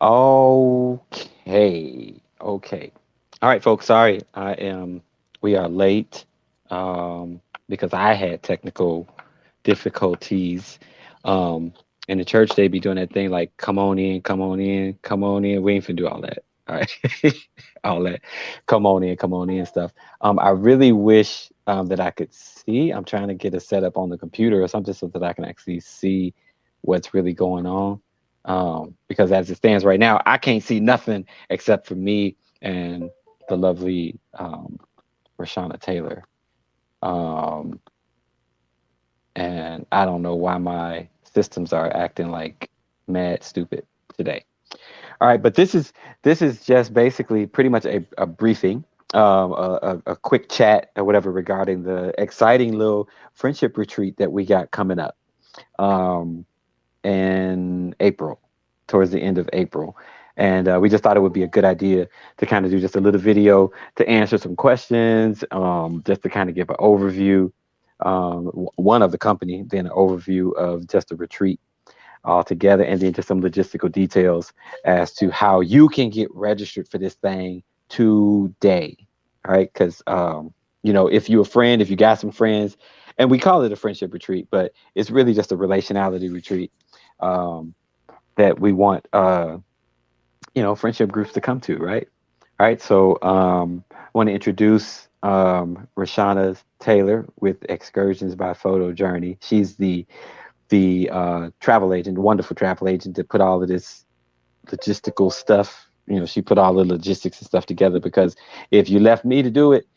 Okay. Okay. All right, folks. Sorry, we are late because I had technical difficulties. Um, in the church, they be doing that thing like, come on in, come on in, come on in. We ain't finna do all that. All right. All that. Come on in stuff. I really wish that I could see. I'm trying to get a setup on the computer or something so that I can actually see what's really going on. Because as it stands right now, I can't see nothing except for me and the lovely Rashana Taylor. Um, and I don't know why my systems are acting like mad stupid today. All right, but this is just basically pretty much a briefing, a quick chat or whatever regarding the exciting little friendship retreat that we got coming up um, in April, towards the end of April. And we just thought it would be a good idea to kind of do just a little video to answer some questions, just to kind of give an overview, one of the company, then an overview of just the retreat altogether, and then just some logistical details as to how you can get registered for this thing today. All right, because if you're a friend, if you got some friends, and we call it a friendship retreat, but it's really just a relationality retreat um, that we want friendship groups to come to, right? All right, so I want to introduce Rashana Taylor with Excursions by Photo Journey. She's the travel agent, wonderful travel agent that put all of this logistical stuff. She put all the logistics and stuff together because if you left me to do it,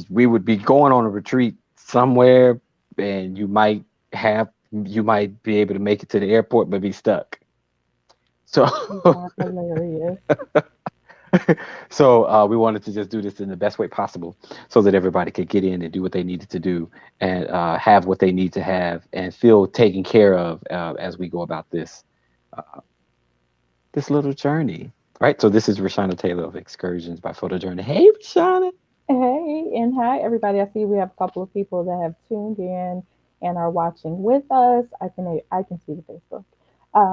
we would be going on a retreat somewhere, and you might be able to make it to the airport but be stuck. So You are hilarious. so we wanted to just do this in the best way possible so that everybody could get in and do what they needed to do and have what they need to have and feel taken care of as we go about this little journey. Right. So this is Rashana Taylor of Excursions by Photo Journey. Hey, Rashana. Hey, and hi, everybody. I see we have a couple of people that have tuned in and are watching with us. I can see the Facebook,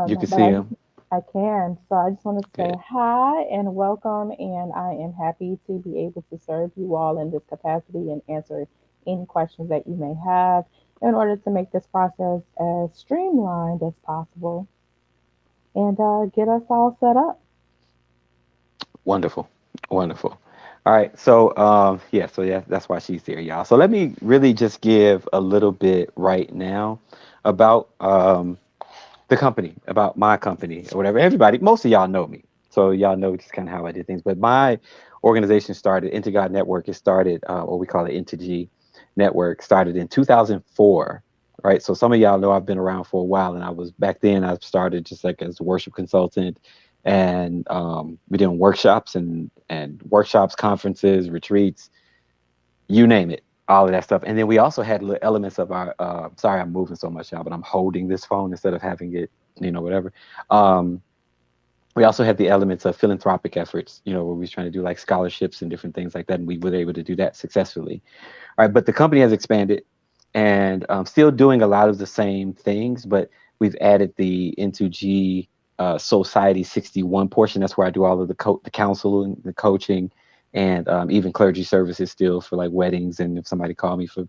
You can but see him. I can. So I just want to say Good. hi and welcome, and I am happy to be able to serve you all in this capacity and answer any questions that you may have in order to make this process as streamlined as possible and get us all set up. Wonderful. Wonderful. All right. So that's why she's here, y'all. So let me really just give a little bit right now about the company, about my company or whatever. Everybody, most of y'all know me. So y'all know just kind of how I did things. But my organization started, Into God Network, it started, what we call it Into G Network, started in 2004. Right. So some of y'all know I've been around for a while, and back then I started just like as a worship consultant, and we doing workshops and workshops, conferences, retreats, you name it, all of that stuff. And then we also had little elements of our sorry, I'm moving so much, y'all, but I'm holding this phone instead of having it, whatever. Um, we also had the elements of philanthropic efforts, where we was trying to do like scholarships and different things like that, and we were able to do that successfully. All right, but the company has expanded and still doing a lot of the same things, but we've added the into G Society 61 portion. That's where I do all of the counseling, the coaching, and even clergy services still for like weddings, and if somebody called me for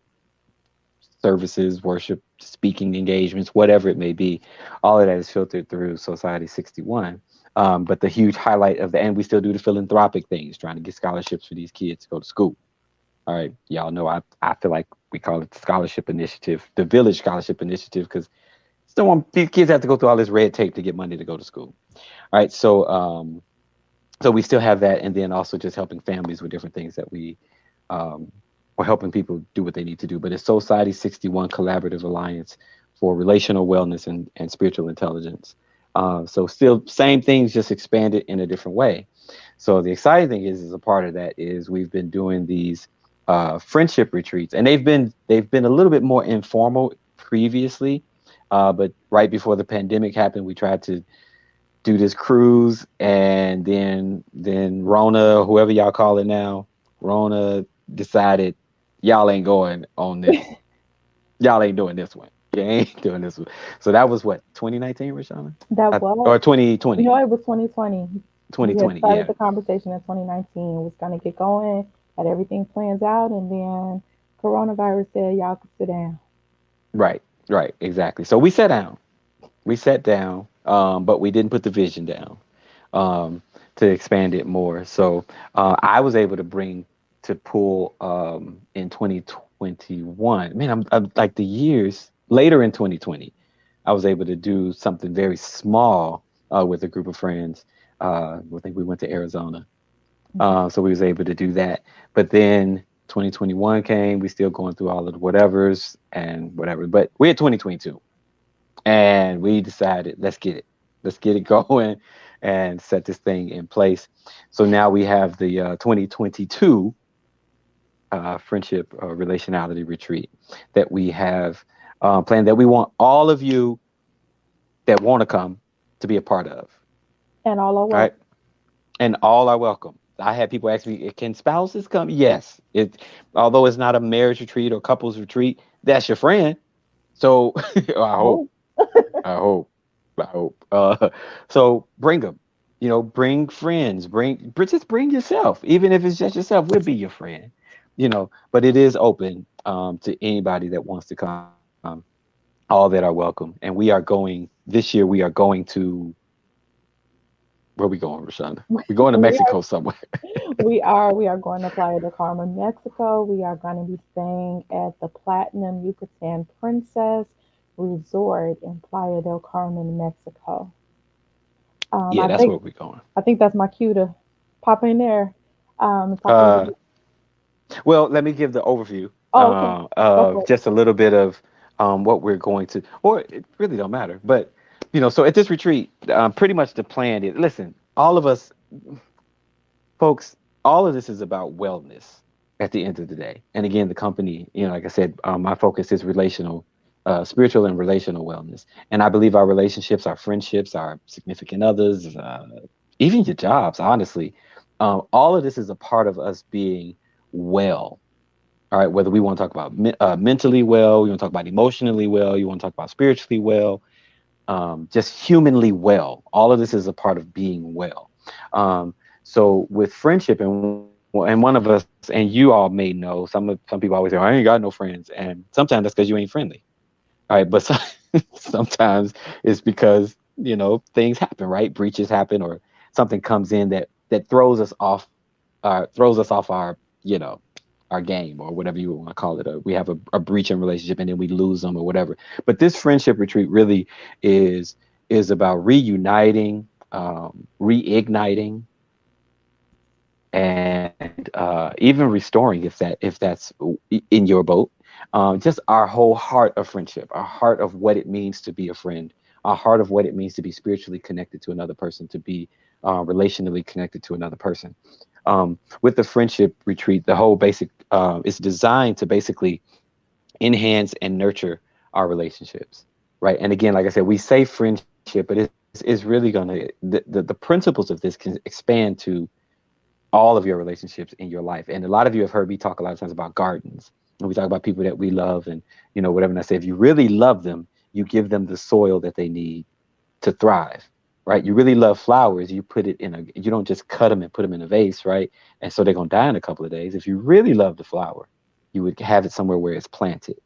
services, worship, speaking engagements, whatever it may be, all of that is filtered through Society 61. But the huge highlight of the and we still do the philanthropic things, trying to get scholarships for these kids to go to school. All right, y'all know I feel like we call it the scholarship initiative, the village scholarship initiative, because still want these kids have to go through all this red tape to get money to go to school. All right, so we still have that, and then also just helping families with different things that we um, or helping people do what they need to do. But it's Society 61 Collaborative Alliance for Relational Wellness and Spiritual Intelligence. So still same things, just expanded in a different way. So the exciting thing is a part of that is we've been doing these friendship retreats, and they've been a little bit more informal previously, but right before the pandemic happened, we tried to do this cruise, and then Rona, whoever y'all call it now, Rona decided y'all ain't going on this. Y'all ain't doing this one. ain't doing this. So that was what, 2019, Rashana? That was, Or 2020? no, it was 2020. We had 2020, started yeah. the conversation in 2019. It was going to get going, had everything plans out, and then coronavirus said, y'all could sit down. Right, right, exactly. So we sat down. We sat down, but we didn't put the vision down to expand it more. So I was able to bring to pull in 2021. Man, I'm like the years later in 2020. I was able to do something very small with a group of friends. I think we went to Arizona, so we was able to do that. But then 2021 came. We still going through all of the whatevers and whatever. But we're at 2022, and we decided let's get it going, and set this thing in place. So now we have the 2022 friendship relationality retreat that we have planned, that we want all of you that want to come to be a part of. And all are All right, welcome. and all are welcome. I had people ask me, can spouses come? Yes. It, although it's not a marriage retreat or couples retreat, that's your friend. So I hope, Oh, I hope, I hope. So bring them. Bring friends. Just bring yourself. Even if it's just yourself, we'll be your friend. But it is open to anybody that wants to come. All that are welcome. And we are going this year. We are going to, where we going, Rashonda? We're going to we Mexico are somewhere. we are going to Playa del Carmen, Mexico. We are going to be staying at the Platinum Yucatan Princess Resort in Playa del Carmen, Mexico. Yeah, I that's think where we're going. I think that's my cue to pop in there. Talk a little Uh, bit. well, let me give the overview Oh, okay. Go of for it. just a little bit of what we're going to, or it really don't matter. But so at this retreat, pretty much the plan is, listen, all of us folks, all of this is about wellness at the end of the day. And again, the company, like I said, my focus is relational, spiritual and relational wellness. And I believe our relationships, our friendships, our significant others, even your jobs, honestly, all of this is a part of us being well. All right, whether we want to talk about mentally well, we want to talk about emotionally well, you want to talk about spiritually well, just humanly well. All of this is a part of being well. So with friendship, and one of us, and you all may know, some people always say, I ain't got no friends, and sometimes that's because you ain't friendly. All right, but sometimes it's because things happen, right? Breaches happen, or something comes in that throws us off our game, or whatever you want to call it. We have a breach in relationship, and then we lose them or whatever. But this friendship retreat really is is about reuniting, reigniting, and even restoring, if that's in your boat. Just our whole heart of friendship, our heart of what it means to be a friend, our heart of what it means to be spiritually connected to another person, to be relationally connected to another person. With the friendship retreat, the whole basic is designed to basically enhance and nurture our relationships, right? And again, like I said, we say friendship, but it's really gonna the principles of this can expand to all of your relationships in your life. And a lot of you have heard me talk a lot of times about gardens, and we talk about people that we love, and whatever. And I say, if you really love them, you give them the soil that they need to thrive, right? You really love flowers, you put it in a, you don't just cut them and put them in a vase, right? And so they're gonna die in a couple of days. If you really love the flower, you would have it somewhere where it's planted,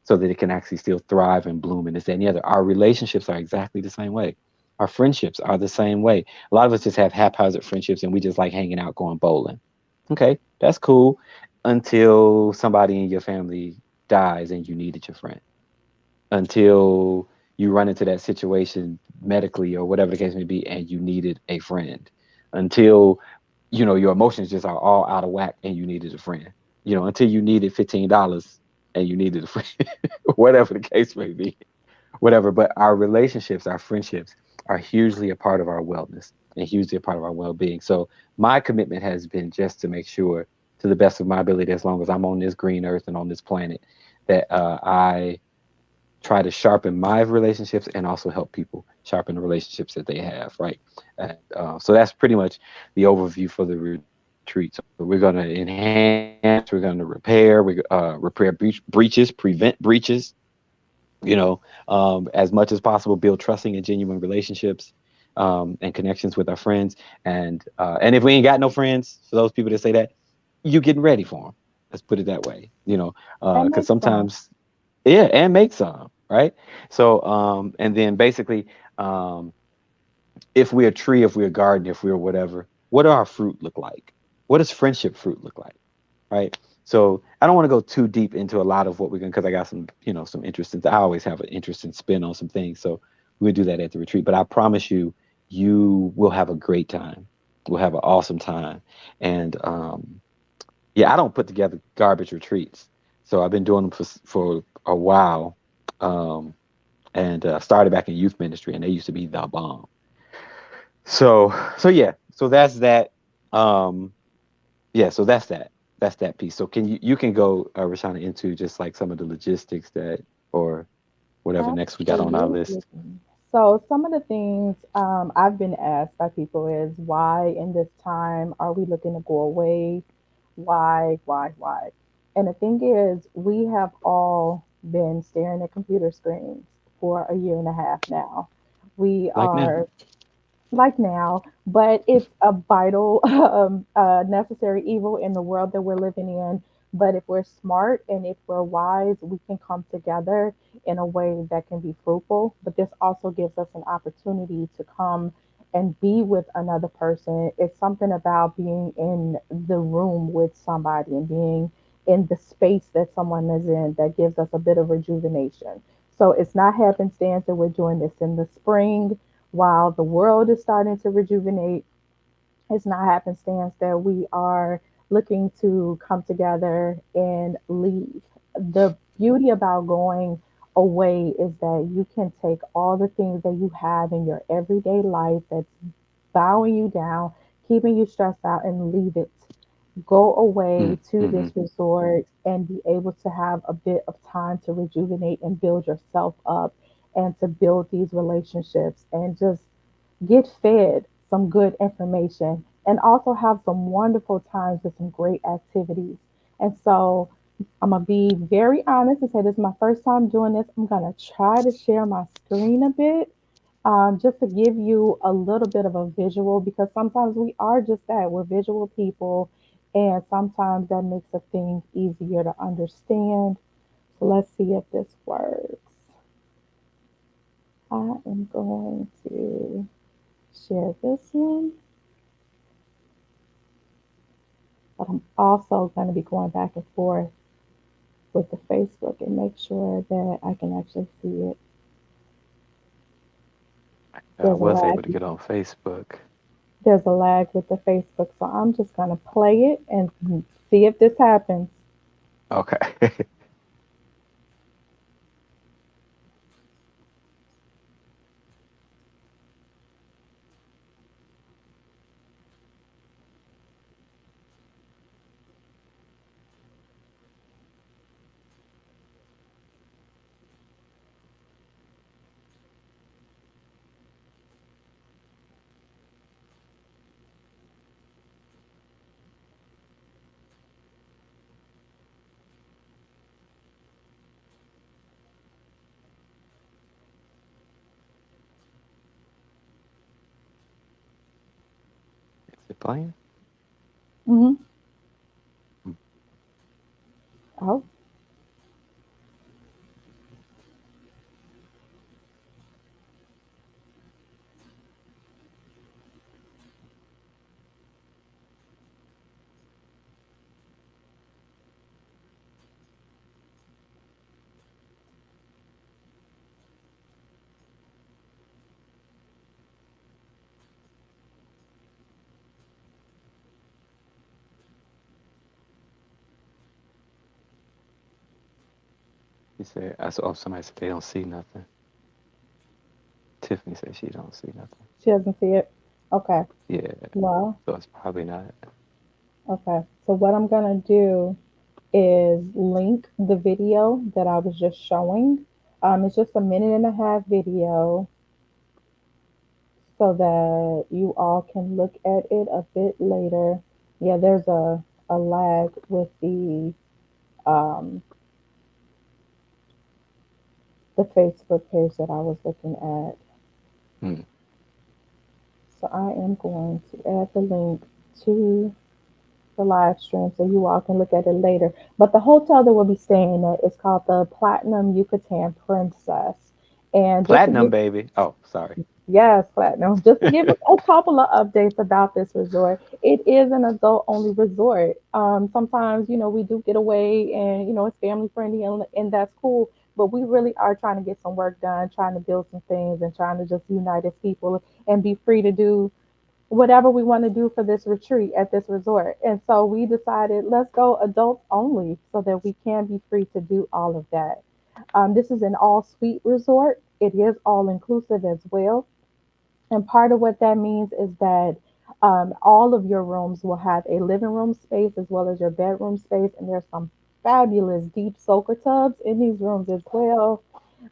so that it can actually still thrive and bloom and this, that, and the other. Our relationships are exactly the same way. Our friendships are the same way. A lot of us just have haphazard friendships, and we just like hanging out, going bowling. Okay, that's cool until somebody in your family dies and you needed your friend, until you run into that situation medically or whatever the case may be, and you needed a friend, until your emotions just are all out of whack and you needed a friend, until you needed $15 and you needed a friend, whatever the case may be, whatever. But our relationships, our friendships, are hugely a part of our wellness and hugely a part of our well-being. So my commitment has been just to make sure, to the best of my ability, as long as I'm on this green earth and on this planet, that I try to sharpen my relationships and also help people sharpen the relationships that they have, right? And so that's pretty much the overview for the retreat. So we're going to enhance, we're going to repair, we repair breaches, prevent breaches, You know, as much as possible, build trusting and genuine relationships, and connections with our friends. And if we ain't got no friends, for those people that say that, you getting ready for them. Let's put it that way. You know, That because makes sense. sometimes, yeah, and make some, right? So, and then basically, um, if we're a tree, if we're a garden, if we're whatever, what do our fruit look like? What does friendship fruit look like? Right. So I don't want to go too deep into a lot of what we're going because I got some, some interesting. I always have an interesting spin on some things. So we'll do that at the retreat. But I promise you, you will have a great time. We'll have an awesome time. And yeah, I don't put together garbage retreats. So I've been doing them for a while. Um, and started back in youth ministry, and they used to be the bomb. So yeah, so that's that. Um, yeah, so that's that. That's that piece. So you can go, Rashana, into just like some of the logistics that or whatever next we got on our Absolutely. list. So, some of the things I've been asked by people is why in this time are we looking to go away? Why? And the thing is, we have all been staring at computer screens for a year and a half now. We Like now. are like now, but it's a vital, necessary evil in the world that we're living in. But if we're smart and if we're wise, we can come together in a way that can be fruitful. But this also gives us an opportunity to come and be with another person. It's something about being in the room with somebody and being in the space that someone is in that gives us a bit of rejuvenation. So it's not happenstance that we're doing this in the spring while the world is starting to rejuvenate. It's not happenstance that we are looking to come together and leave. The beauty about going away is that you can take all the things that you have in your everyday life that's bowing you down, keeping you stressed out, and leave it. Go away to Mm-hmm. this resort and be able to have a bit of time to rejuvenate and build yourself up and to build these relationships and just get fed some good information and also have some wonderful times with some great activities. And so I'm going to be very honest and say this is my first time doing this. I'm going to try to share my screen a bit, just to give you a little bit of a visual because sometimes we are just that. We're visual people, and sometimes that makes a thing easier to understand. So let's see if this works. I am going to share this one, but I'm also going to be going back and forth with the Facebook and make sure that I can actually see it. I There's a was lag. able to get on Facebook. There's a lag with the Facebook, so I'm just going to play it and see if this happens. Okay. Is it playing? Hmm. Mm. Oh, He said, I saw somebody said they don't see nothing. Tiffany said she don't see nothing. she doesn't see it. Okay. Yeah, Well, so it's probably not. okay. So what I'm gonna do is link the video that I was just showing. It's just a minute and a half video so that you all can look at it a bit later. Yeah, there's a lag with the um the Facebook page that I was looking at. Hmm. So I am going to add the link to the live stream so you all can look at it later. But the hotel that we'll be staying at is called the Platinum Yucatan Princess. And just to Platinum, give baby. Oh, sorry. Yes, Platinum. Just to give a couple of updates about this resort, it is an adult only resort. Sometimes, we do get away and, it's family friendly and that's cool. But we really are trying to get some work done, trying to build some things and trying to just unite as people and be free to do whatever we want to do for this retreat at this resort. And so we decided let's go adults only so that we can be free to do all of that. This is an all suite resort. It is all inclusive as well. And part of what that means is that all of your rooms will have a living room space as well as your bedroom space. And there's some fabulous deep soaker tubs in these rooms as well.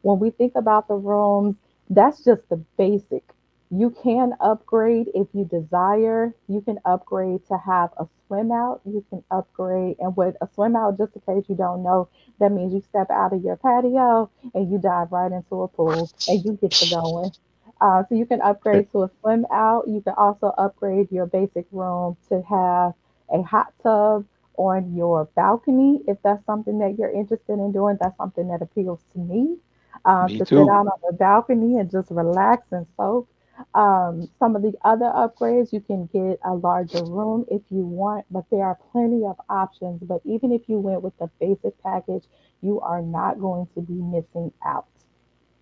When we think about the rooms, that's just the basic. You can upgrade if you desire. You can upgrade to have a swim out. You can upgrade, and with a swim out, just in case you don't know, that means you step out of your patio and you dive right into a pool and you get to going. So you can upgrade to a swim out. You can also upgrade your basic room to have a hot tub on your balcony if that's something that you're interested in doing. That's something that appeals to me. Me To sit too. out on the balcony and just relax and soak. Some of the other upgrades, you can get a larger room if you want, but there are plenty of options. But even if you went with the basic package, you are not going to be missing out.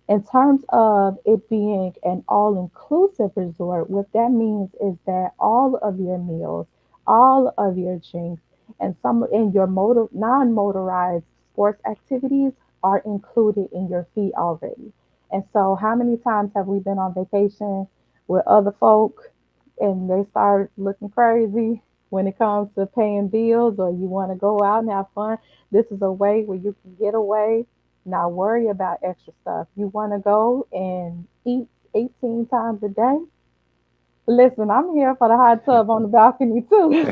In terms of it being an all inclusive resort, what that means is that all of your meals, all of your drinks, and some in your non motorized sports activities are included in your fee already. And so, how many times have we been on vacation with other folk and they start looking crazy when it comes to paying bills or you want to go out and have fun? This is a way where you can get away, not worry about extra stuff. You want to go and eat 18 times a day? Listen, I'm here for the hot tub on the balcony too.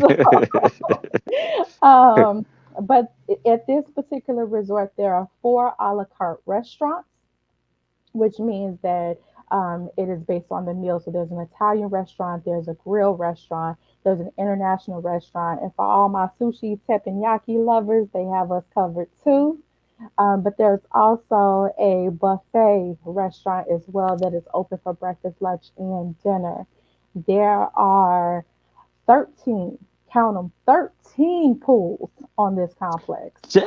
So, but at this particular resort, there are four a la carte restaurants, which means that it is based on the meal. So there's an Italian restaurant, there's a grill restaurant, there's an international restaurant, and for all my sushi teppanyaki lovers, they have us covered too. But there's also a buffet restaurant as well that is open for breakfast, lunch, and dinner. There are 13, count them, 13 pools on this complex. Jay,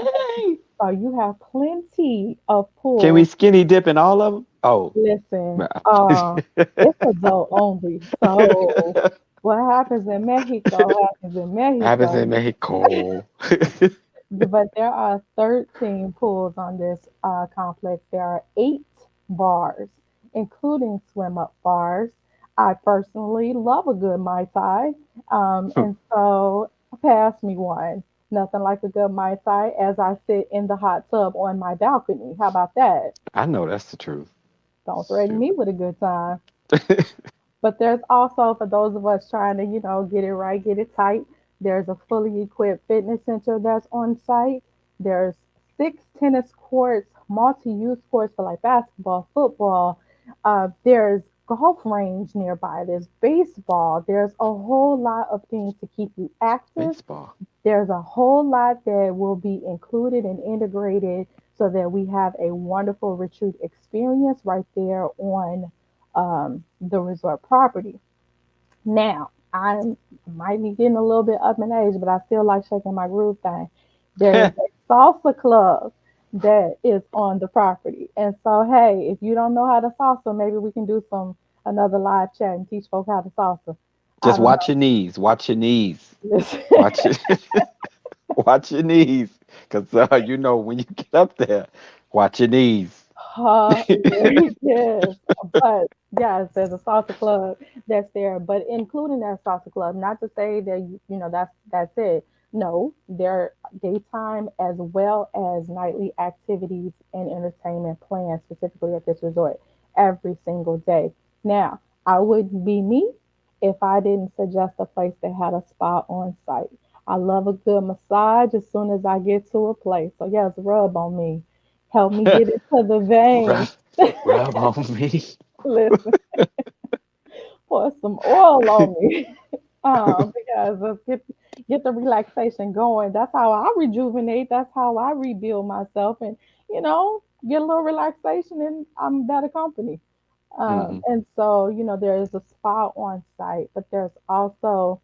So you have plenty of can we pools. skinny dip in all of them? Oh, Listen, nah. it's adult only. So what happens in Mexico happens in Happens in Mexico. Mexico. But there are 13 pools on this complex. There are 8 bars, including swim up bars. I personally love a good Mai Tai. And so pass me one. Nothing like a good Mai Tai as I sit in the hot tub on my balcony. How about that? I know that's the truth. Don't threaten Shoot. me with a good time. But there's also for those of us trying to, get it right, get it tight. There's a fully equipped fitness center that's on site. There's 6 tennis courts, multi-use courts for like basketball, football. There's golf range nearby. There's baseball. There's a whole lot of things to keep you active. Baseball. There's a whole lot that will be included and integrated so that we have a wonderful retreat experience right there on the resort property. Now, I might be getting a little bit up in age, but I still like shaking my groove thing. There is a salsa club that is on the property. And so, hey, if you don't know how to salsa, maybe we can do another live chat and teach folks how to salsa. I Just don't watch your knees. Watch your knees. know. Watch it. Watch your knees. Because when you get up there, watch your knees. Yes, but yes, there's a salsa club that's there, but including that salsa club, not to say that that's it. No, there are daytime as well as nightly activities and entertainment planned specifically at this resort every single day. Now, I wouldn't be me if I didn't suggest a place that had a spa on site. I love a good massage as soon as I get to a place. So yes, rub on me. Help me get into the vein. rub, rub on me. Listen, pour some oil on me. Because let's get the relaxation going. That's how I rejuvenate. That's how I rebuild myself, and get a little relaxation, and I'm better company. Hmm. And so there is a spa on site, but there's also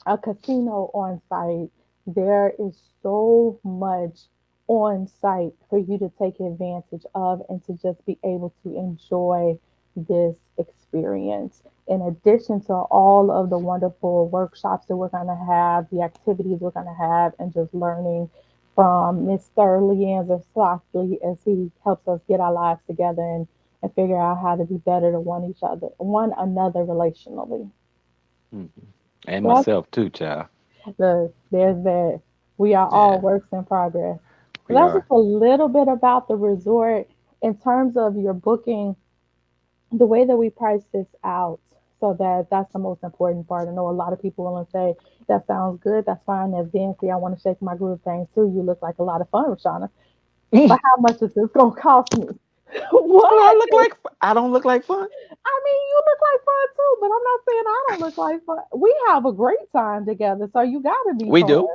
a casino on site. There is so much on site for you to take advantage of and to just be able to enjoy this experience. In addition to all of the wonderful workshops that we're going to have, the activities we're going to have, and just learning from Mr. Leander Slockley as he helps us get our lives together and figure out how to be better to one another relationally. Hmm. And So myself too, child. there's that. We are all Yeah, works in progress. So we that's just are. a little bit about the resort in terms of your booking, the way that we price this out. So that's the most important part. I know a lot of people want to say that sounds good. That's fine. That's dancy. I want to shake my groove things too. You look like a lot of fun, Rashana. But how much is this gonna cost me? Do I What? look like? I don't look like fun. I mean, you look like fun too, but I'm not saying I don't look like fun. We have a great time together, so you got to be We fun. do.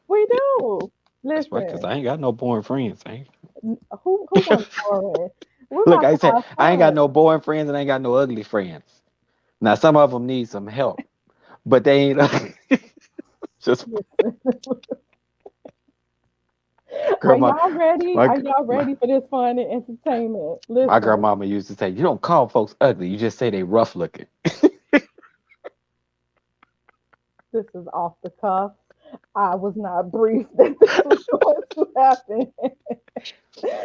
We Yeah, do. that's right. Cause Listen, I ain't got no boring friends. I ain't. who wants boring? We're Look, about I to said have I ain't got fun. no boring friends and I ain't got no ugly friends. Now some of them need some help, but they ain't just Listen, girl. My my Are y'all my ready for this fun and entertainment? my Listen, grandmama used to say, "You don't call folks ugly. You just say they rough looking." this is off the cuff. I was not briefed that this was going to happen.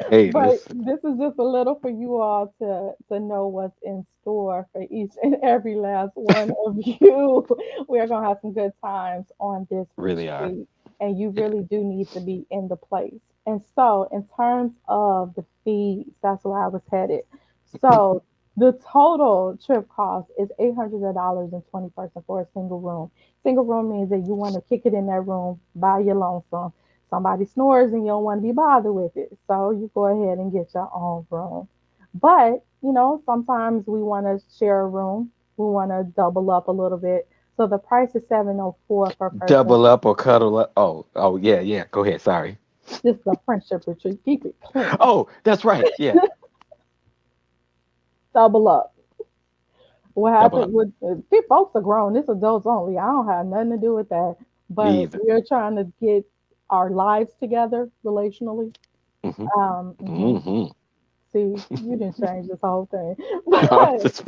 Hey, But listen. this is just a little for you all to know what's in store for each and every last one of you. We are gonna have some good times on this Really are. retreat, and you Yeah. really do need to be in the place. And so, in terms of the fees, that's where I was headed. So, the total trip cost is $800 and 20 person for a single room. Single room means that you want to kick it in that room by your lonesome. Somebody snores and you don't want to be bothered with it. So you go ahead and get your own room. But, sometimes we want to share a room. We want to double up a little bit. So the price is 704 per person. Double up or cuddle up. Oh, oh yeah, yeah. Go ahead. Sorry. This is a friendship retreat. Keep it clean. Oh, that's right. Yeah, Double up. What double happened up. with these folks are grown. This adults only. I don't have nothing to do with that. Me But either. we're trying to get our lives together relationally. Hmm. Mhm. Hmm. See, you didn't change this whole thing. I'm But just.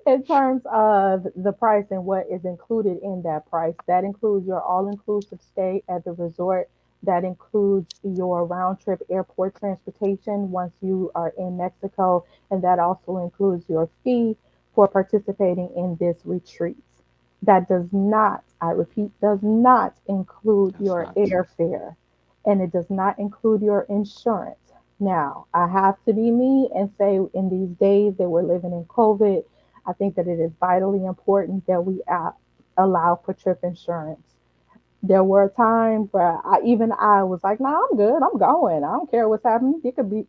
in terms of the price and what is included in that price, that includes your all inclusive stay at the resort. That includes your round trip airport transportation once you are in Mexico. And that also includes your fee for participating in this retreat. That does not, I repeat, does not include That's your not. airfare, and it does not include your insurance. Now, I have to be me and say, in these days that we're living in COVID, I think that it is vitally important that we allow for trip insurance. There were times where I was like, "Nah, I'm good. I'm going. I don't care what's happening. It could be."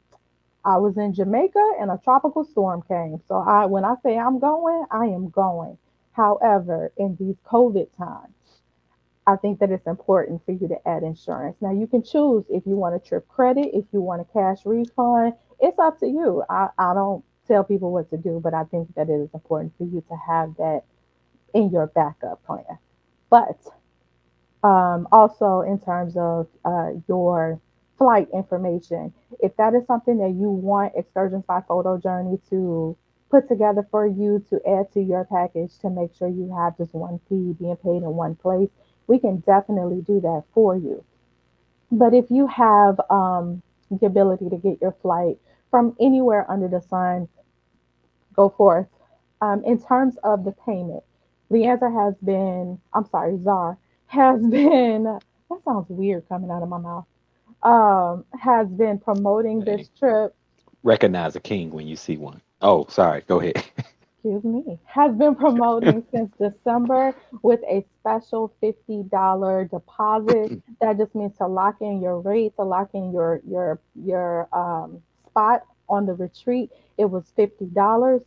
I was in Jamaica and a tropical storm came. So when I say I'm going, I am going. However, in these COVID times, I think that it's important for you to add insurance. Now, you can choose if you want a trip credit, if you want a cash refund. It's up to you. I don't tell people what to do, but I think that it is important for you to have that in your backup plan. But also, in terms of your flight information, if that is something that you want Excursions by Photo Journey to put together for you to add to your package to make sure you have just one fee being paid in one place, we can definitely do that for you. But if you have the ability to get your flight from anywhere under the sun, go forth. In terms of the payment, Leandra has been, I'm sorry, Czar has been, that sounds weird coming out of my mouth, has been promoting Hey, this trip. recognize a king when you see one. Oh, sorry. Go ahead. excuse me, has been promoting since December with a special $50 deposit. That just means to lock in your rate, to lock in your spot on the retreat. It was $50.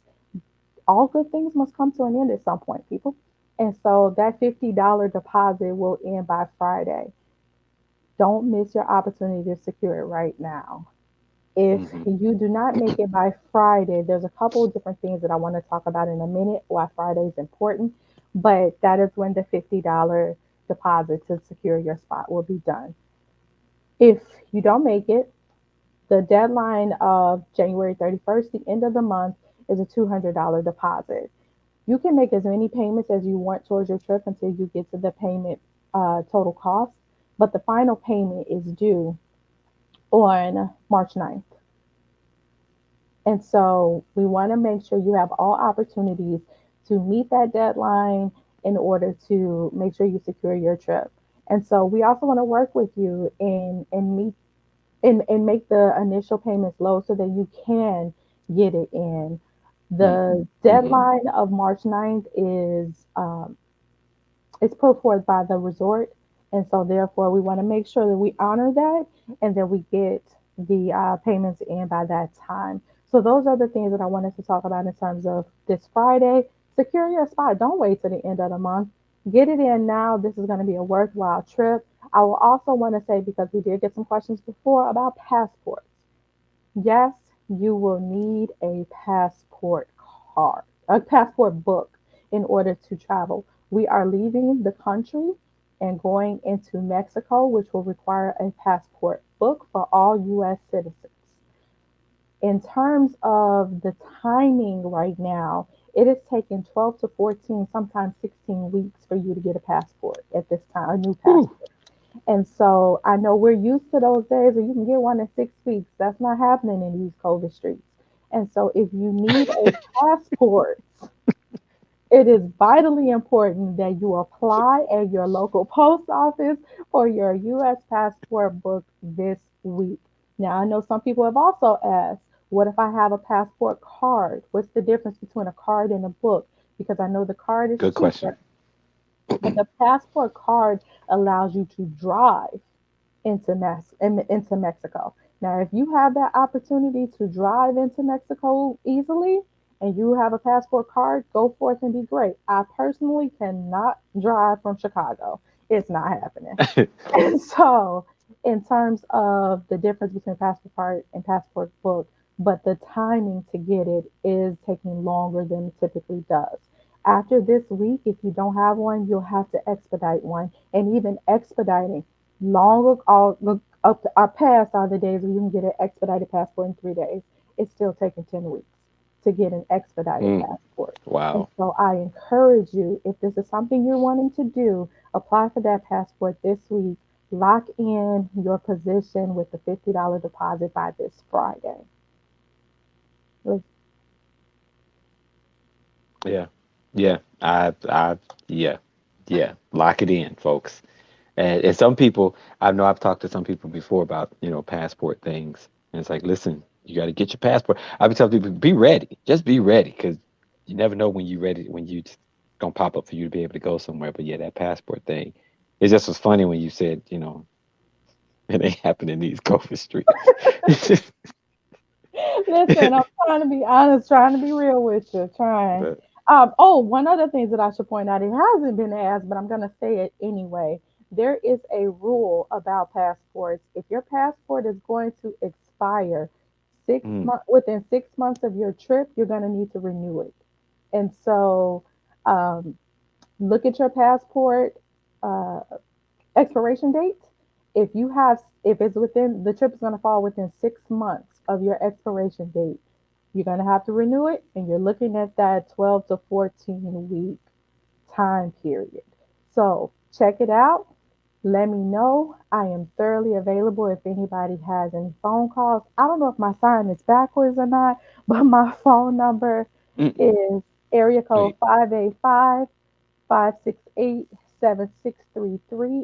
All good things must come to an end at some point, people. And so that $50 deposit will end by Friday. Don't miss your opportunity to secure it right now. If Hmm. you do not make it by Friday, there's a couple of different things that I want to talk about in a minute why Friday is important, but that is when the $50 deposit to secure your spot will be done. If you don't make it, the deadline of January 31st, the end of the month, is a $200 deposit. You can make as many payments as you want towards your trip until you get to the payment total cost, but the final payment is due on March 9th. And so we want to make sure you have all opportunities to meet that deadline in order to make sure you secure your trip. And so we also want to work with you and meet and make the initial payments low so that you can get it in. The Hmm. deadline of March 9th is put forth by the resort. And so therefore we want to make sure that we honor that and that we get the payments in by that time. So those are the things that I wanted to talk about in terms of this Friday. Secure your spot. Don't wait till the end of the month. Get it in now. This is going to be a worthwhile trip. I will also want to say, because we did get some questions before about passports. Yes, you will need a passport card, a passport book in order to travel. We are leaving the country and going into Mexico, which will require a passport book for all US citizens. In terms of the timing right now, it is taking 12 to 14, sometimes 16 weeks for you to get a passport at this time, a new Whew. passport. And so I know we're used to those days where you can get one in 6 weeks. That's not happening in these COVID streets. And so if you need a passport, it is vitally important that you apply at your local post office for your U.S. passport book this week. Now, I know some people have also asked, what if I have a passport card? What's the difference between a card and a book? Because I know the card is Good question. cheaper, but the passport card allows you to drive into Mexico. Now, if you have that opportunity to drive into Mexico easily and you have a passport card, go forth and be great. I personally cannot drive from Chicago. It's not happening. And so, in terms of the difference between passport card and passport book, but the timing to get it is taking longer than it typically does. After this week, if you don't have one, you'll have to expedite one. And even expediting, up to our past are the days where you can get an expedited passport in 3 days. It's still taking 10 weeks to get an expedited Mm. passport. And Wow. so I encourage you, if this is something you're wanting to do, apply for that passport this week. Lock in your position with the $50 deposit by this Friday. Yeah. Yeah. Yeah. Yeah. Lock it in, folks. And some people, I know I've talked to some people before about, passport things. And it's like, listen, you got to get your passport. I've been telling people, be ready. Just be ready because you never know when you're ready, when you going to pop up for you to be able to go somewhere. But yeah, that passport thing, it just was funny when you said, it ain't happening in these COVID streets. Listen, I'm trying to be honest, trying to be real with you, trying. But, One other thing that I should point out, it hasn't been asked, but I'm going to say it anyway. There is a rule about passports. If your passport is going to expire mm, within 6 months of your trip, you're going to need to renew it. And so, um, look at your passport. Uh, expiration date. If it's within the trip is going to fall within 6 months of your expiration date, you're going to have to renew it, and you're looking at that 12 to 14 week time period. So check it out. Let me know. I am thoroughly available if anybody has any phone calls. I don't know if my sign is backwards or not, but my phone number mm-mm. is area code Wait, 585-568-7633.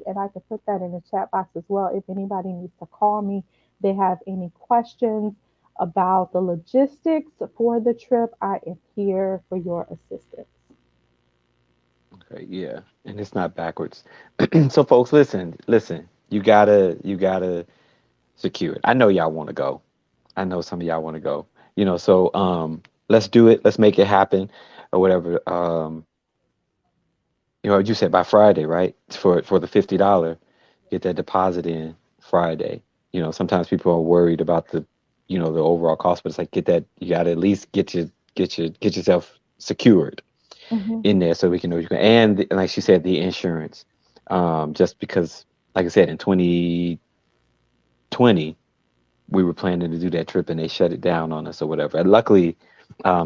And I can put that in the chat box as well if anybody needs to call me, they have any questions. about the logistics for the trip, I am here for your assistance. Okay, yeah, and it's not backwards. So, folks, listen. You gotta secure it. I know y'all want to go. I know some of y'all want to go. So let's do it. Let's make it happen, or whatever. You said by Friday, right? For the $50, get that deposit in Friday. Sometimes people are worried about the overall cost, but it's like get that. You got to at least get yourself secured Hmm. in there so we can know you can. And like she said, the insurance. Just because, like I said, in 2020 we were planning to do that trip and they shut it down on us or whatever. And luckily,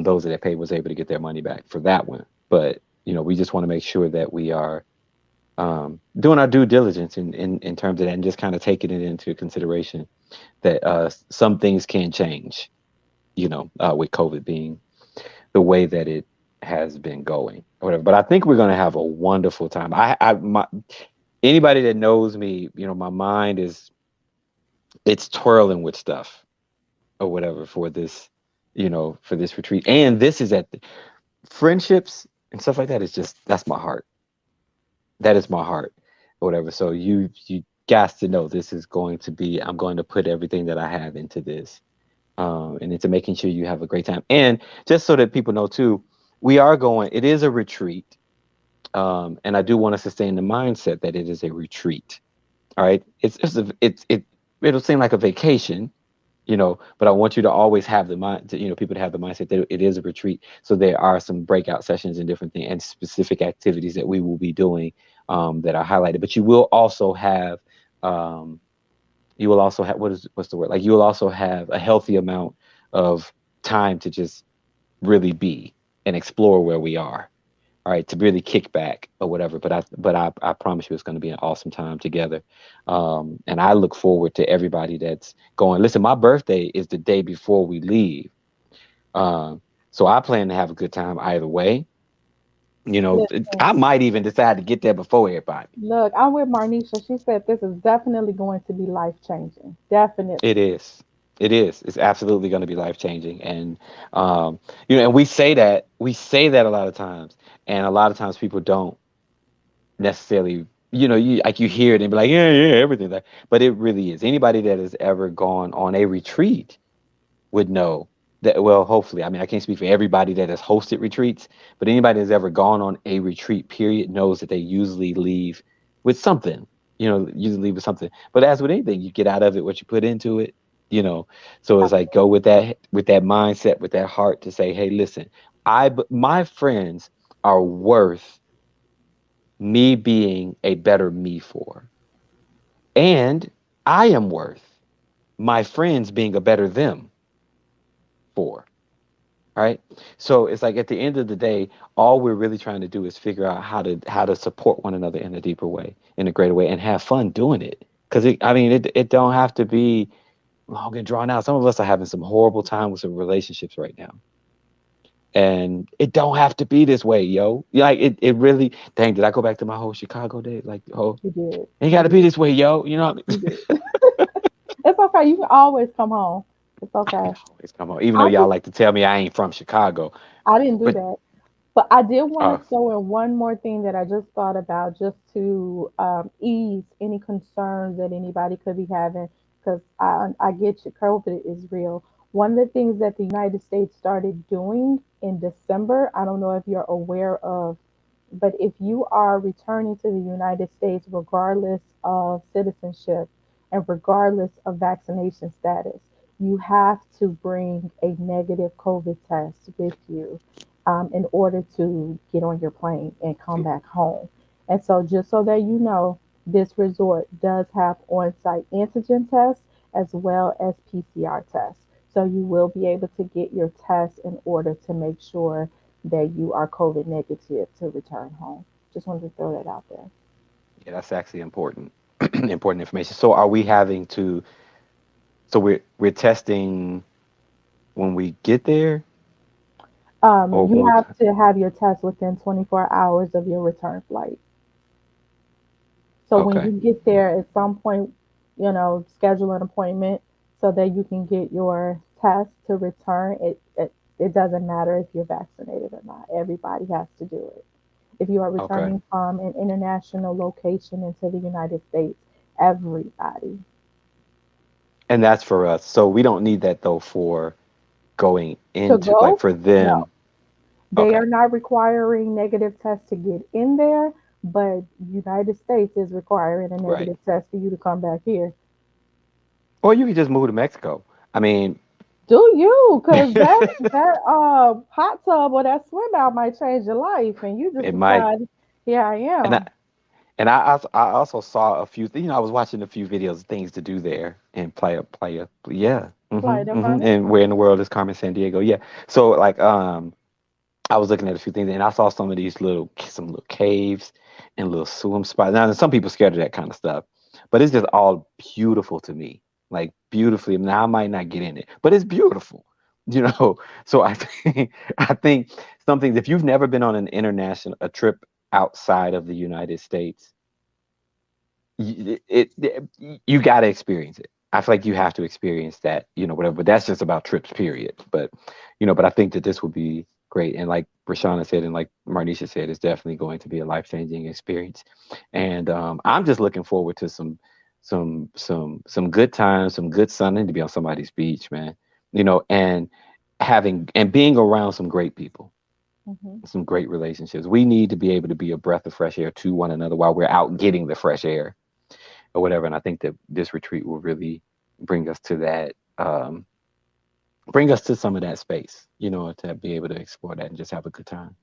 those that paid was able to get their money back for that one. But we just want to make sure that we are doing our due diligence in terms of that and just kind of taking it into consideration that some things can change. With COVID being the way that it has been going or whatever. But I think we're going to have a wonderful time. Anybody that knows me, my mind is it's twirling with stuff or whatever for this retreat. And this is at friendships and stuff like that is just that's my heart. That is my heart or whatever. So you got to know this is going to be I'm going to put everything that I have into this. And into making sure you have a great time. And just so that people know too, we are going, it is a retreat. And I do want to sustain the mindset that it is a retreat. All right. It'll seem like a vacation, but I want you to always have the mind, people to have the mindset that it is a retreat. So there are some breakout sessions and different things and specific activities that we will be doing that are highlighted. But um, you will also have what's the word? Like you will also have a healthy amount of time to just really be and explore where we are. All right, to really kick back or whatever. But I promise you, it's going to be an awesome time together. And I look forward to everybody that's going. Listen, my birthday is the day before we leave. Um, so I plan to have a good time either way. Listen, I might even decide to get there before everybody. look, I'm with Marnisha. She said this is definitely going to be life changing. It Definitely. is. It is. It's absolutely going to be life changing, and and we say that a lot of times, and a lot of times people don't necessarily, you hear it and be like, yeah, yeah, everything that, but it really is. Anybody that has ever gone on a retreat would know that. Well, hopefully, I mean, I can't speak for everybody that has hosted retreats, but anybody that's ever gone on a retreat period knows that they usually leave with something. Usually leave with something. But as with anything, you get out of it what you put into it. You know, so it's like go with that mindset, with that heart to say, hey, listen, my friends are worth me being a better me for, and I am worth my friends being a better them for. Right. So it's like at the end of the day, all we're really trying to do is figure out how to support one another in a deeper way, in a greater way, and have fun doing it. Because I mean, it don't have to be long and drawn out. Some of us are having some horrible time with some relationships right now, and it don't have to be this way, yo. Like it really. Dang, did I go back to my whole Chicago day? Like, oh, You did. ain't got You to be did. this way, yo. You know. You did. It's okay. You can always come home. It's I can okay. always come on, even though I y'all just like to tell me I ain't from Chicago, I didn't do but that. But I did want uh, to throw in one more thing that I just thought about just to ease any concerns that anybody could be having because I get you, COVID is real. One of the things that the United States started doing in December, I don't know if you're aware of, but if you are returning to the United States, regardless of citizenship and regardless of vaccination status, you have to bring a negative COVID test with you in order to get on your plane and come back home. And so, just so that you know, this resort does have on site antigen tests as well as PCR tests. So, you will be able to get your test in order to make sure that you are COVID negative to return home. Just wanted to throw that out there. yeah, that's actually important, important information. So are we having to? So we're testing when we get there, or You when we? have to have your test within 24 hours of your return flight. So when Okay, you get there at some point, schedule an appointment so that you can get your test to return, it doesn't matter if you're vaccinated or not. Everybody has to do it. If you are Okay. returning from an international location into the United States, everybody. And that's for us. So we don't need that though for going To into, like, go, for no. them. They Okay. are not requiring negative tests to get in there, but United States is requiring a Right. negative test for you to come back here. Or you could just move to Mexico. I mean, Do you? Cause that it that hot tub or that swim out might change your life, and you just might. decide, here I And I am, and I also saw a few. I was watching a few videos of things to do there and play a. Yeah. flight of And honey. where in the world is Carmen San Diego? Yeah. So like I was looking at a few things and I saw some of these some little caves and little swim spots. Now, some people scared of that kind of stuff, but it's just all beautiful to me, like beautifully. Now I might not get in it, but it's beautiful, you know. So I think I think something. If you've never been on an international a trip outside of the United States, you got to experience it. I feel like you have to experience that, whatever. But that's just about trips, period. But I think that this would be great. And like Rashana said, and like Marnisha said, it's definitely going to be a life changing experience. And I'm just looking forward to some good times, some good sun, and to be on somebody's beach, man. And having and being around some great people, Hmm. some great relationships. We need to be able to be a breath of fresh air to one another while we're out getting the fresh air or whatever. And I think that this retreat will really bring us to that, bring us to some of that space, to be able to explore that and just have a good time.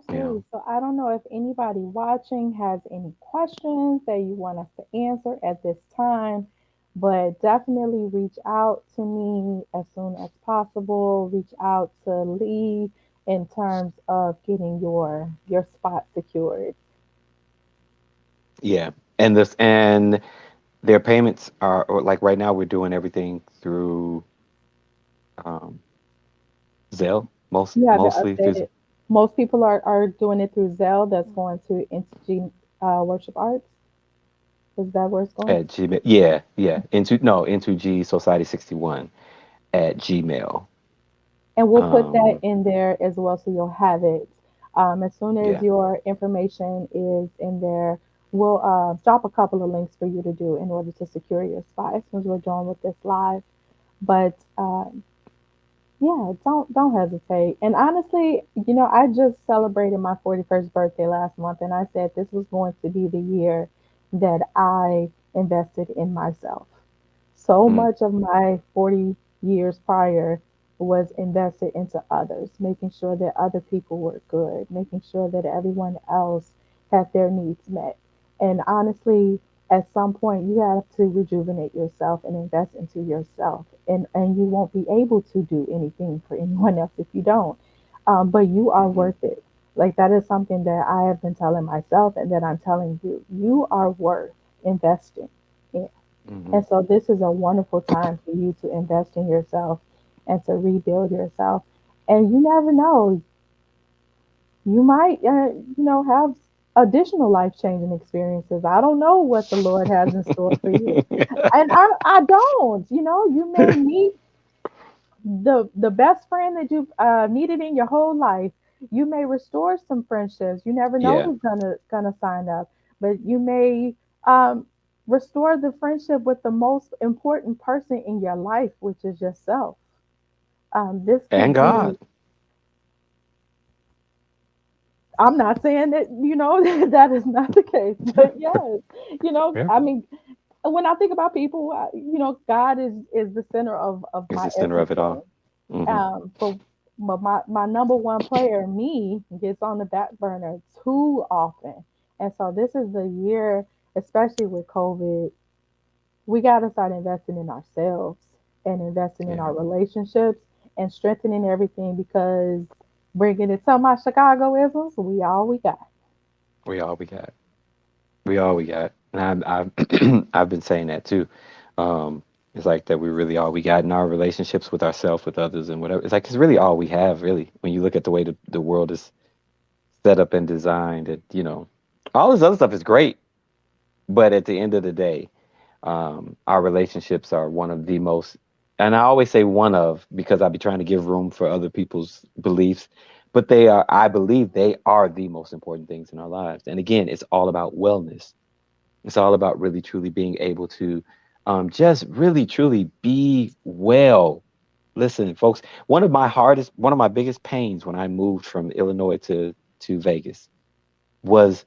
You Absolutely. know, So I don't know if anybody watching has any questions that you want us to answer at this time, but definitely reach out to me as soon as possible. Reach out to Lee in terms of getting your spot secured. yeah. And their payments are or like right now we're doing everything through um, Zelle, You have it mostly through updated. Most people are doing it through Zelle. That's going to Institute Worship Arts. Is that where it's going? at Gmail. Yeah, yeah. Into G Society 61 at Gmail. And we'll put that Um, in there as well so you'll have it. As soon as yeah, your information is in there, we'll drop a couple of links for you to do in order to secure your spot as soon as we're done with this live. But yeah, don't hesitate. And honestly, I just celebrated my 41st birthday last month, and I said this was going to be the year that I invested in myself. So mm, much of my 40 years prior was invested into others, making sure that other people were good, making sure that everyone else had their needs met. And honestly, at some point, you have to rejuvenate yourself and invest into yourself. And you won't be able to do anything for anyone else if you don't. But you are hmm worth it. Like that is something that I have been telling myself and that I'm telling you. You are worth investing in. hmm And so this is a wonderful time for you to invest in yourself and to rebuild yourself. And you never know, you might, have additional life changing experiences. I don't know what the Lord has in store for you. And I don't, you may meet the best friend that you've needed in your whole life. You may restore some friendships. You never know yeah, who's gonna sign up, but you may um, restore the friendship with the most important person in your life, which is yourself. This and could God. be. I'm not saying that that is not the case, but yes, Yeah, I mean, when I think about people, God is the center of is my the center of it everything. all. Hmm But my number one player, me, gets on the back burner too often. And so this is the year, especially with COVID, we got to start investing in ourselves and investing in Yeah, our relationships and strengthening everything because bringing it to my Chicagoisms, we all we got. we all we got. We all we got. And I've I've been saying that too. It's like that we really all we got in our relationships with ourselves, with others, and whatever. It's like it's really all we have, really. When you look at the way the world is set up and designed, all this other stuff is great, but at the end of the day, our relationships are one of the most. and I always say one of because I be trying to give room for other people's beliefs, but they are, I believe they are the most important things in our lives. And again, it's all about wellness. It's all about really truly being able to just really truly be well. Listen, folks, one of my biggest pains when I moved from Illinois to Vegas was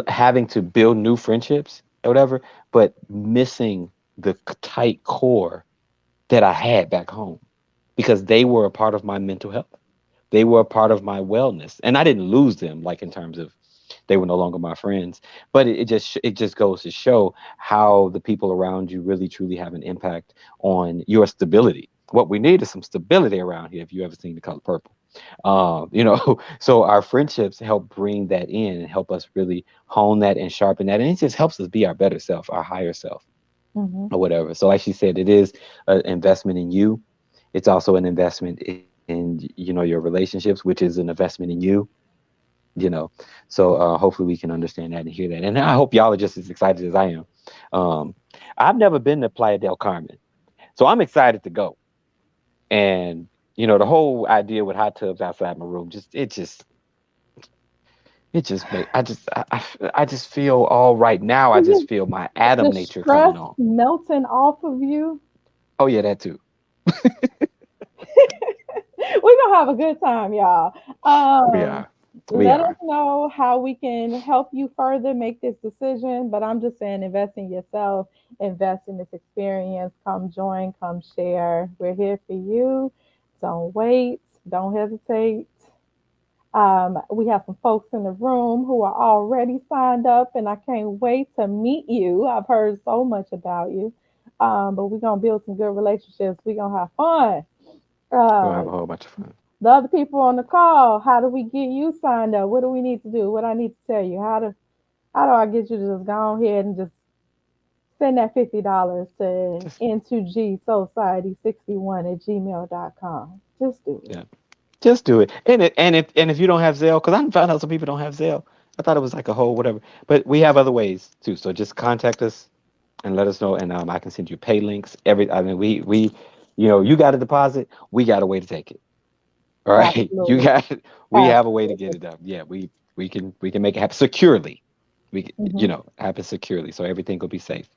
having to build new friendships or whatever, but missing the tight core that I had back home because they were a part of my mental health. They were a part of my wellness, and I didn't lose them like in terms of they were no longer my friends. But it just goes to show how the people around you really truly have an impact on your stability. What we need is some stability around here. If you ever seen The Color Purple, so our friendships help bring that in and help us really hone that and sharpen that, and it just helps us be our better self, our higher self, Hmm. or whatever. So, like she said, it is an investment in you. It's also an investment in your relationships, which is an investment in you. you know so hopefully we can understand that and hear that, and I hope y'all are just as excited as I am. I've never been to Playa del Carmen, so I'm excited to go. And the whole idea with hot tubs outside my room, it just make I just feel all right now. I just feel my The Adam nature stress coming on. melting off of you. Oh yeah, that too. We're gonna have a good time, y'all. we Um, are we Let us are know how we can help you further make this decision. But I'm just saying, invest in yourself, invest in this experience. Come join, come share. We're here for you. Don't wait, don't hesitate. We have some folks in the room who are already signed up, and I can't wait to meet you. I've heard so much about you. But we're gonna build some good relationships. We're gonna have fun. we'll have Uh, a whole bunch of fun. the other people on the call, how do we get you signed up? What do we need to do? What I need to tell you? How do I get you to just go ahead and just send that $50 to Just N2G Society 61 at gmail.com? Just do it. yeah. Just do it. And if you don't have Zelle, because I found out some people don't have Zelle. I thought it was like a whole whatever. But we have other ways too. So just contact us and let us know, and I can send you pay links. I mean, we you got a deposit, we got a way to take it. All right, you Absolutely. got we have a way to get Absolutely. it done. Yeah, we can make it happen securely. Hmm. Happen securely, so everything will be safe.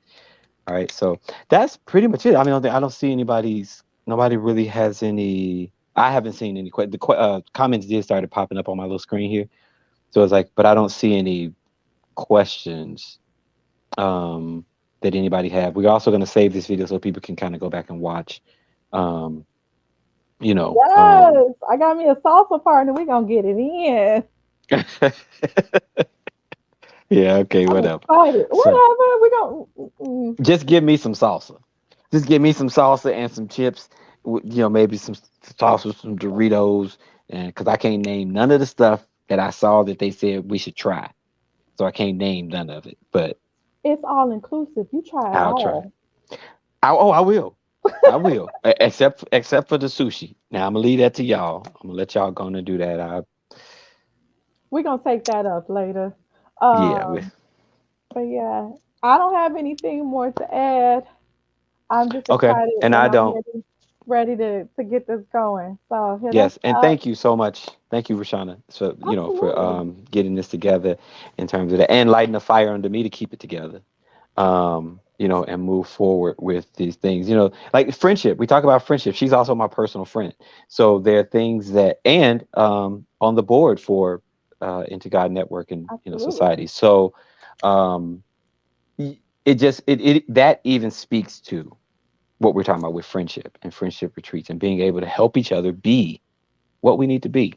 All right, so that's pretty much it. I mean, I don't see nobody really has any. I haven't seen any. Comments did started popping up on my little screen here, so it's like, but I don't see any questions um, that anybody have. We're also going to save this video so people can kind of go back and watch. Um, you know, um, Yes, I got me a salsa partner. We gonna get it in. yeah, okay, I'm whatever. excited. So Whatever. We gonna. Mm, just give me some salsa. Just give me some salsa and some chips. Maybe some salsa, some Doritos, and because I can't name none of the stuff that I saw that they said we should try, so I can't name none of it. But it's all inclusive. You try it I'll try. all. I will. I will. Except for the sushi. Now I'm gonna leave that to y'all. I'm gonna let y'all go and do that. We're gonna take that up later. Yeah. Um, but yeah, I don't have anything more to add. I'm just Okay. excited And and I I'm don't. ready to get this going. So hit us Yes, and up. thank you so much. Thank you, Rashana, so for Absolutely. getting this together in terms of that and lighting a fire under me to keep it together. And move forward with these things. Like friendship. We talk about friendship. She's also my personal friend. So there are things that and on the board for Into God Network and Absolutely. society. So um it just it that even speaks to what we're talking about with friendship and friendship retreats and being able to help each other be what we need to be,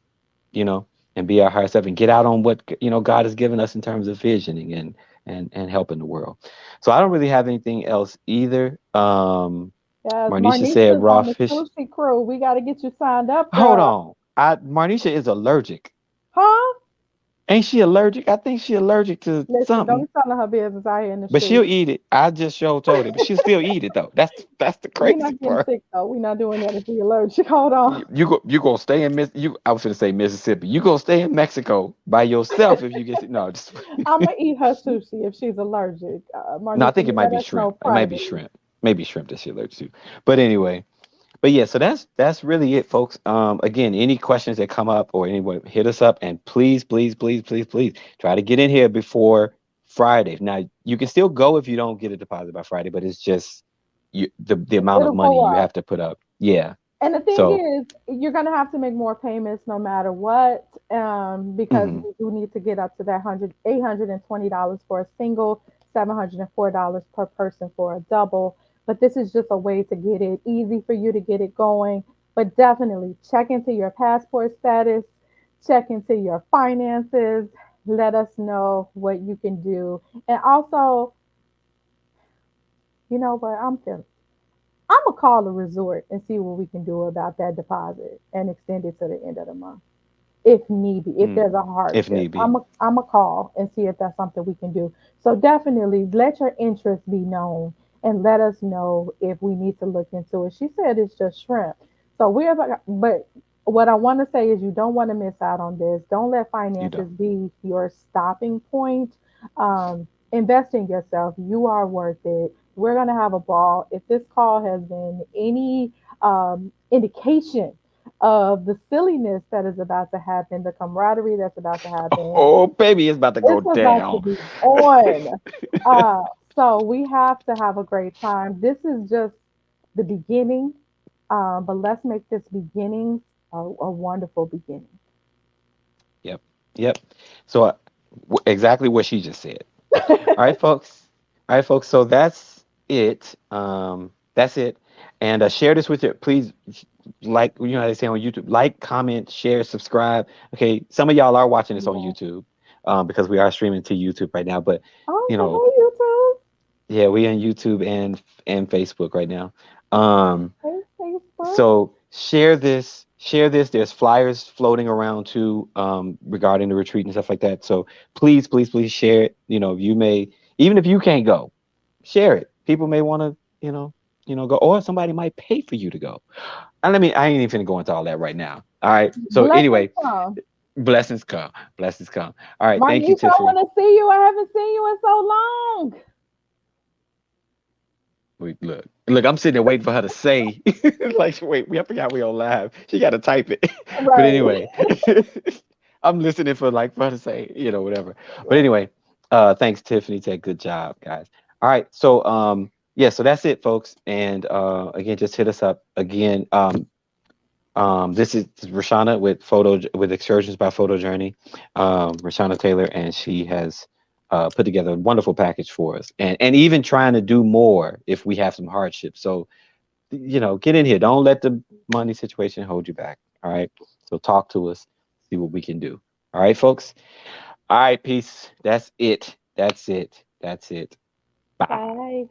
you know, and be our higher self and get out on what God has given us in terms of visioning and helping the world. So I don't really have anything else either. Yes, Marnisha said Marnisha's raw on the fish. sushi crew. We got to get you signed up, Hold girl. on, Marnisha is allergic. Huh? Ain't she allergic? I think she allergic to Listen, don't something, be telling her business out here in the but she'll street. eat it. I just told her, but she'll still eat it though. That's the You're crazy not getting part. sick though. We're not doing that if you're allergic. Hold on. You gonna stay in I was gonna say Mississippi. You gonna stay in Mexico by yourself if you get sick. No, just I'm gonna eat her sushi if she's allergic. no. I Marnisha, think it you might let be us know shrimp. It might be privately. shrimp. Maybe shrimp this year allergic to. But anyway, but yeah, so that's really it, folks. Again, any questions that come up or anyone hit us up, and please, please, please, please, please try to get in here before Friday. Now you can still go if you don't get a deposit by Friday, but it's just the amount of It'll go money you up. have to put up. Yeah. And the thing So is, you're going to have to make more payments no matter what, because mhm, we do need to get up to that $820 for a single, $704 per person for a double. But this is just a way to get it easy for you to get it going. But definitely check into your passport status, check into your finances, let us know what you can do. And also, you know what, I'm gonna call the resort and see what we can do about that deposit and extend it to the end of the month if need be, if mm, there's a if hardship. need be. I'm a call and see if that's something we can do. So definitely let your interest be known and let us know if we need to look into it. She said it's just shrimp. So but what I want to say is you don't want to miss out on this. Don't let You don't. finances be your stopping point. Invest in yourself. You are worth it. We're gonna have a ball. If this call has been any indication of the silliness that is about to happen, the camaraderie that's about to happen. Oh, baby, it's about to go It's about to down. be on. Uh, so we have to have a great time. This is just the beginning, but let's make this beginning a wonderful beginning. Yep. Yep. So exactly what she just said. All right, folks. All right, folks. So that's it. That's it. And share this with your, please, like, you know how they say on YouTube, like, comment, share, subscribe. Okay, some of y'all are watching this on Yeah. YouTube, because we are streaming to YouTube right now. But you Okay, know, hey YouTube, yeah, we on YouTube and Facebook right now. Um, hey Facebook. so share this. There's flyers floating around too, regarding the retreat and stuff like that. So please, please, please share it. You know, you may, even if you can't go, share it. People may want to, go, or somebody might pay for you to go. And I ain't even finna go into all that right now. All right. So Blessings anyway, from blessings come, blessings come. All right. Thank you, Marnita. I want Tiffany. to see you. I haven't seen you in so long. Look, I'm sitting there waiting for her to say, like, wait, I forgot we on live. She got to type it. But Right. anyway, I'm listening for her to say, whatever. But Right. anyway, thanks, Tiffany. Said good job, guys. All right. So, yeah, so that's it, folks. And again, just hit us up again. This is Rashana with Excursions by Photo Journey, Rashana Taylor, and she has put together a wonderful package for us, and even trying to do more if we have some hardship. So get in here. Don't let the money situation hold you back. All right. So talk to us, see what we can do. All right, folks. All right, peace. That's it. That's it. That's it. Bye. Bye.